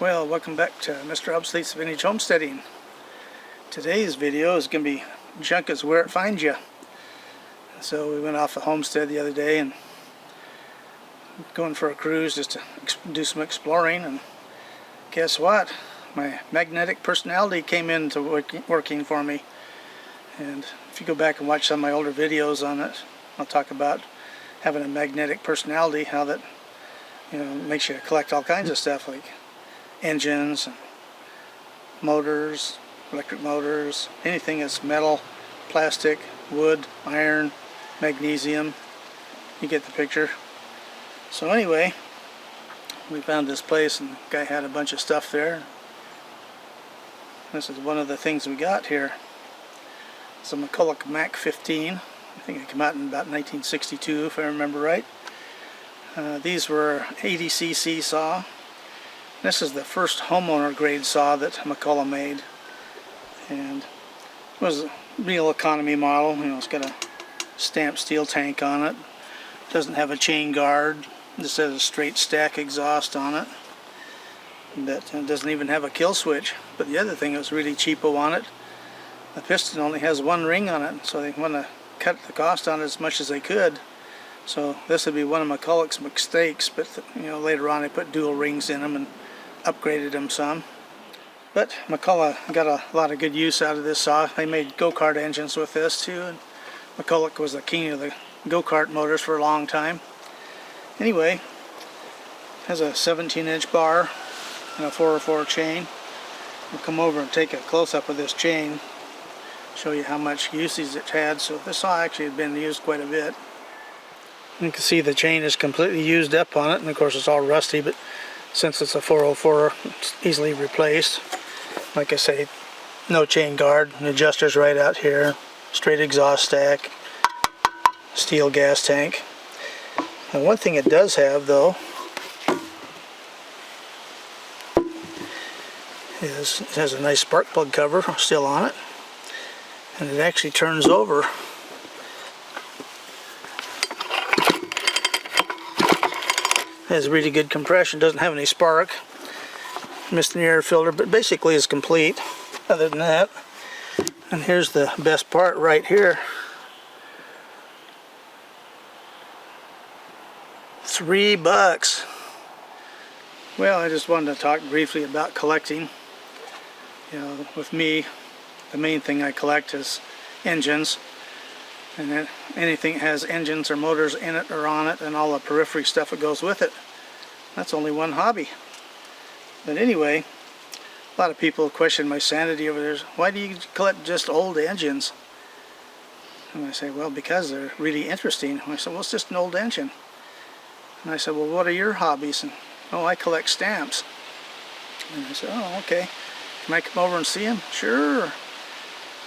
Well, welcome back to Mr. Obsolete's Vintage Homesteading. Today's video is going to be junk is where it finds you. So we went off a homestead the other day and going for a cruise just to do some exploring, and guess what? My magnetic personality came into working for me. And if you go back and watch some of my older videos on it, I'll talk about having a magnetic personality, how that makes you collect all kinds of stuff like engines, and motors, electric motors, anything that's metal, plastic, wood, iron, magnesium. You get the picture. So anyway, we found this place and the guy had a bunch of stuff there. This is one of the things we got here. It's a McCulloch Mac 15. I think it came out in about 1962 if I remember right. These were 80cc saw. This is the first homeowner grade saw that McCulloch made, and it was a real economy model. It's got a stamped steel tank on it. Doesn't have a chain guard. Just has a straight stack exhaust on it. That doesn't even have a kill switch. But the other thing that was really cheapo on it, the piston only has one ring on it, so they want to cut the cost on it as much as they could. So this would be one of McCulloch's mistakes, but later on they put dual rings in them and upgraded them some. But McCulloch got a lot of good use out of this saw. They made go-kart engines with this too, and McCulloch was the king of the go-kart motors for a long time. Anyway, it has a 17-inch bar and a 404 chain. We'll come over and take a close-up of this chain, show you how much usage it had. So this saw actually had been used quite a bit. You can see the chain is completely used up on it, and of course it's all rusty, but since it's a 404, it's easily replaced. Like I say, no chain guard, an adjuster's right out here, straight exhaust stack, steel gas tank. And one thing it does have though is it has a nice spark plug cover still on it, and it actually turns over. It has really good compression, doesn't have any spark. Missed an air filter, but basically is complete other than that. And here's the best part right here. $3. Well, I just wanted to talk briefly about collecting. With me, the main thing I collect is engines. And then anything that has engines or motors in it or on it, and all the periphery stuff that goes with it. That's only one hobby. But anyway, a lot of people question my sanity over there. Why do you collect just old engines? And I say, well, because they're really interesting. And I said, well, it's just an old engine. And I said, well, what are your hobbies? And, oh, I collect stamps. And I said, oh, okay. Can I come over and see them? Sure.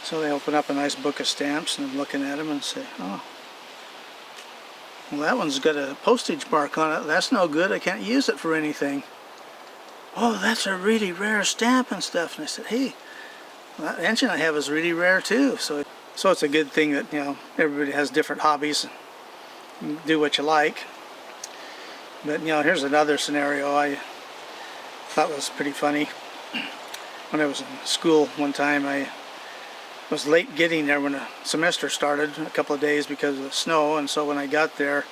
So they open up a nice book of stamps, and I'm looking at them and say, oh, well, that one's got a postage mark on it. That's no good. I can't use it for anything. Oh, that's a really rare stamp and stuff. And I said, hey, that engine I have is really rare too. So it's a good thing that everybody has different hobbies. You do what you like. But here's another scenario I thought was pretty funny. When I was in school one time, I was late getting there when the semester started, a couple of days because of the snow, and so when I got there,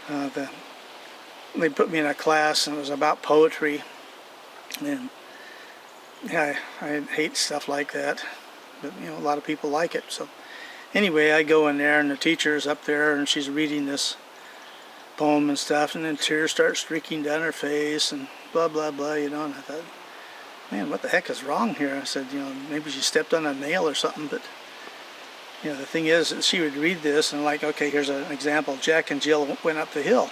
they put me in a class and it was about poetry, and I hate stuff like that, but a lot of people like it. So anyway, I go in there and the teacher's up there and she's reading this poem and stuff, and then tears start streaking down her face and blah blah blah, and I thought, man, what the heck is wrong here? I said, maybe she stepped on a nail or something. But the thing is that she would read this and like, okay, here's an example. Jack and Jill went up the hill.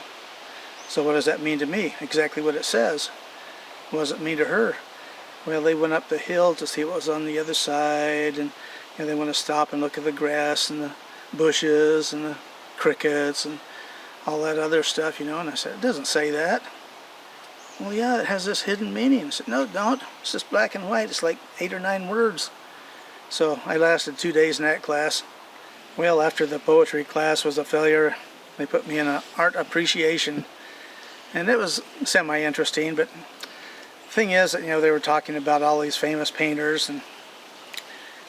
So what does that mean to me? Exactly what it says. What does it mean to her? Well, they went up the hill to see what was on the other side, and they want to stop and look at the grass and the bushes and the crickets and all that other stuff, and I said, it doesn't say that. Well, yeah, it has this hidden meaning. I said, no, it don't. It's just black and white. It's like 8 or 9 words. So I lasted 2 days in that class. Well, after the poetry class was a failure, they put me in an art appreciation. And it was semi-interesting, but thing is that, you know, they were talking about all these famous painters and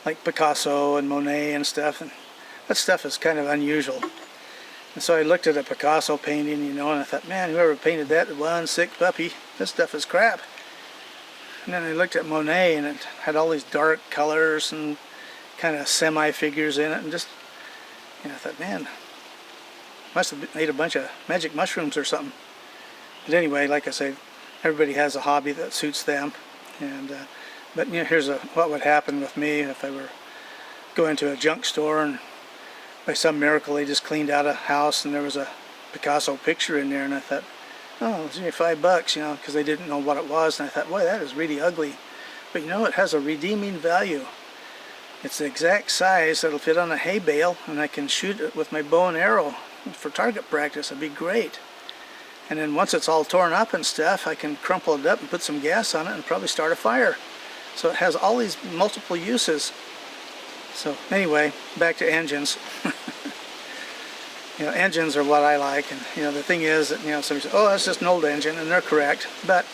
like Picasso and Monet and stuff, and that stuff is kind of unusual. And so I looked at a Picasso painting, you know, and I thought, man, whoever painted that one sick puppy, this stuff is crap. And then I looked at Monet, and it had all these dark colors and kind of semi-figures in it, and just, you know, I thought, man, must have made a bunch of magic mushrooms or something. But anyway, like I say, everybody has a hobby that suits them. And but you know, here's what would happen with me if I were going to a junk store and by some miracle they just cleaned out a house and there was a Picasso picture in there, and I thought, oh, it's only $5, you know, because they didn't know what it was, and I thought, boy, that is really ugly. But you know, it has a redeeming value. It's the exact size that'll fit on a hay bale, and I can shoot it with my bow and arrow for target practice. It'd be great. And then once it's all torn up and stuff, I can crumple it up and put some gas on it and probably start a fire. So it has all these multiple uses. So anyway, back to engines. You know, engines are what I like, and you know, the thing is that, you know, somebody says, oh, that's just an old engine, and they're correct. But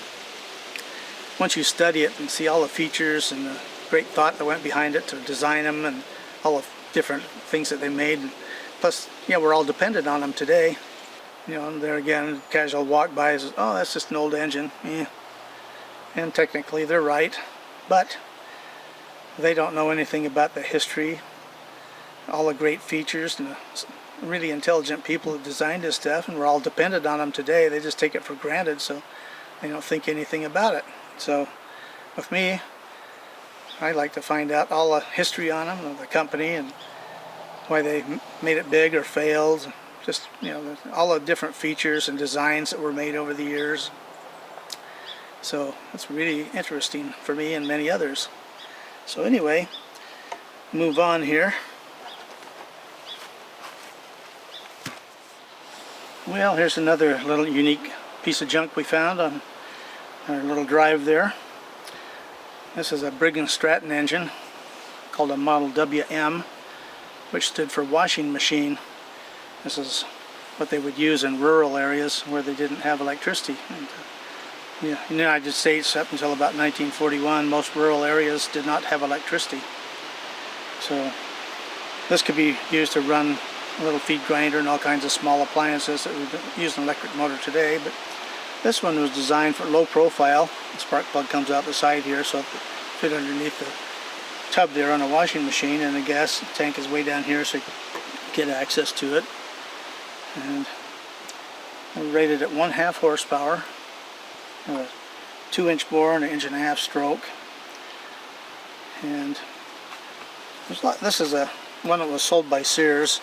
once you study it and see all the features and the great thought that went behind it to design them and all the different things that they made, and plus, yeah, we're all dependent on them today. You know, and there again, casual walk-by says, oh, that's just an old engine. Yeah. And technically they're right, but they don't know anything about the history, all the great features, and the really intelligent people who designed this stuff, and we're all dependent on them today. They just take it for granted, so they don't think anything about it. So with me, I like to find out all the history on them, of the company, and why they made it big or failed. Just, you know, all the different features and designs that were made over the years. So it's really interesting for me and many others. So anyway, move on here. Well, here's another little unique piece of junk we found on our little drive there. This is a Briggs and Stratton engine called a model WM, which stood for washing machine. This is what they would use in rural areas where they didn't have electricity. And, yeah, in the United States, up until about 1941, most rural areas did not have electricity. So this could be used to run a little feed grinder and all kinds of small appliances that would use an electric motor today. But this one was designed for low profile. The spark plug comes out the side here, so it fit underneath the tub there on a washing machine, and the gas tank is way down here, so you get access to it. And we're rated at 1/2 horsepower, a 2-inch bore and an 1.5-inch stroke. And this is one that was sold by Sears.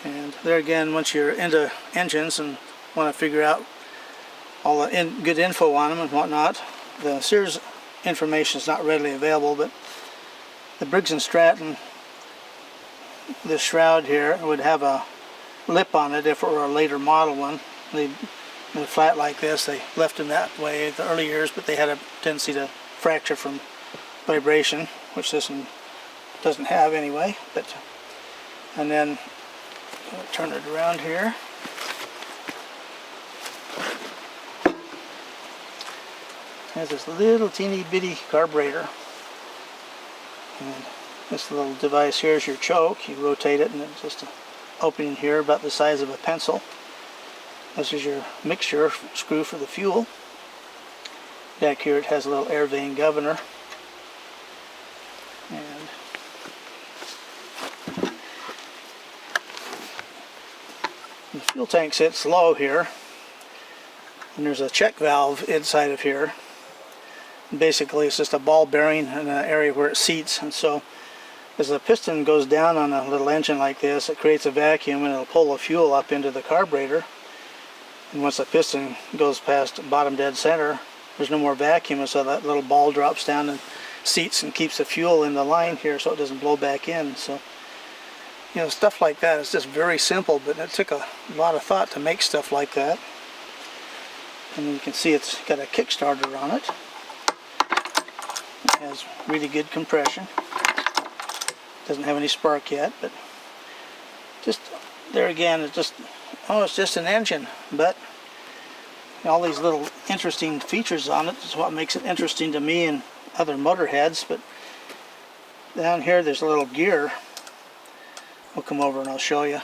And there again, once you're into engines and want to figure out all the good info on them and whatnot, the Sears information is not readily available, but the Briggs and Stratton, the shroud here would have a lip on it if it were a later model one. They're flat like this. They left them that way the early years, but they had a tendency to fracture from vibration, which this one doesn't have anyway. But and then I'll turn it around here. It has this little teeny bitty carburetor, and this little device here is your choke. You rotate it, and it's just an opening here about the size of a pencil. This is your mixture screw for the fuel. Back here it has a little air vane governor. And the fuel tank sits low here, and there's a check valve inside of here. And basically it's just a ball bearing in an area where it seats, and so as the piston goes down on a little engine like this, it creates a vacuum and it'll pull the fuel up into the carburetor. And once the piston goes past bottom dead center, there's no more vacuum, and so that little ball drops down and seats and keeps the fuel in the line here so it doesn't blow back in. So, you know, stuff like that is just very simple, but it took a lot of thought to make stuff like that. And you can see it's got a Kickstarter on it. It has really good compression. Doesn't have any spark yet, but just there again, it's just, oh, it's just an engine. But All these little interesting features on it is what makes it interesting to me and other motorheads. But down here there's a little gear. We'll come over and I'll show you.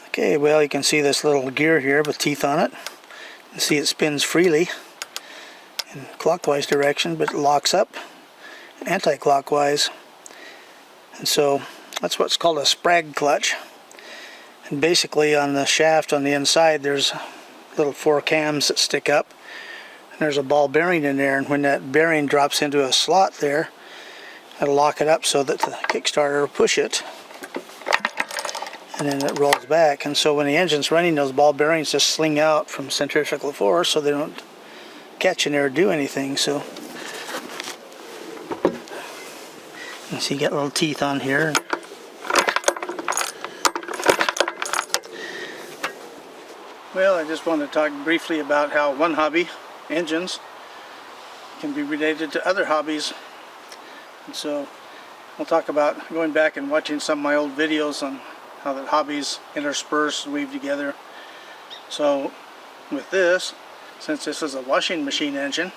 Okay, well, you can see this little gear here with teeth on it. You see it spins freely in clockwise direction, but it locks up anti-clockwise. And so that's what's called a sprag clutch. And basically on the shaft on the inside there's little 4 cams that stick up. And there's a ball bearing in there, and when that bearing drops into a slot there, it'll lock it up so that the kickstarter will push it. And then it rolls back. And so when the engine's running, those ball bearings just sling out from centrifugal force so they don't catch in there or do anything. So you see you got little teeth on here. Well, I just want to talk briefly about how one hobby, engines, can be related to other hobbies. And so we'll talk about going back and watching some of my old videos on how the hobbies intersperse, weave together. So with this, since this is a washing machine engine,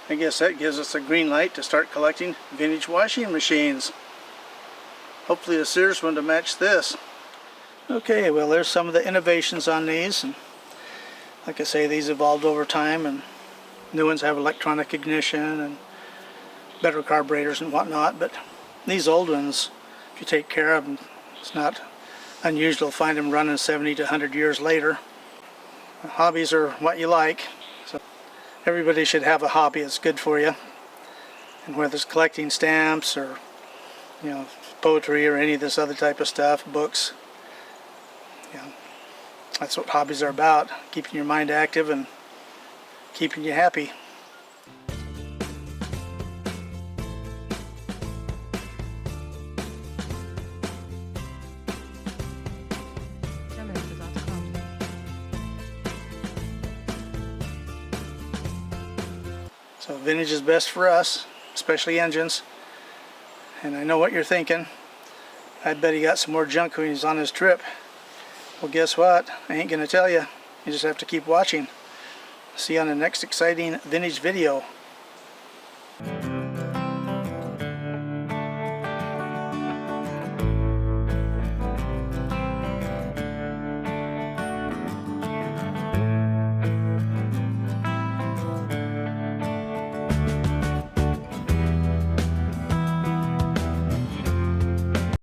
I guess that gives us a green light to start collecting vintage washing machines. Hopefully a Sears one to match this. Okay, well, there's some of the innovations on these, and like I say, these evolved over time, and new ones have electronic ignition and better carburetors and whatnot. But these old ones, if you take care of them, it's not unusual to find them running 70 to 100 years later. Hobbies are what you like, so everybody should have a hobby that's good for you. And whether it's collecting stamps or, you know, poetry or any of this other type of stuff, books, you know, that's what hobbies are about, keeping your mind active and keeping you happy. So vintage is best for us, especially engines. And I know what you're thinking. I bet he got some more junk when he's on his trip. Well, guess what? I ain't gonna tell you. You just have to keep watching. See you on the next exciting vintage video.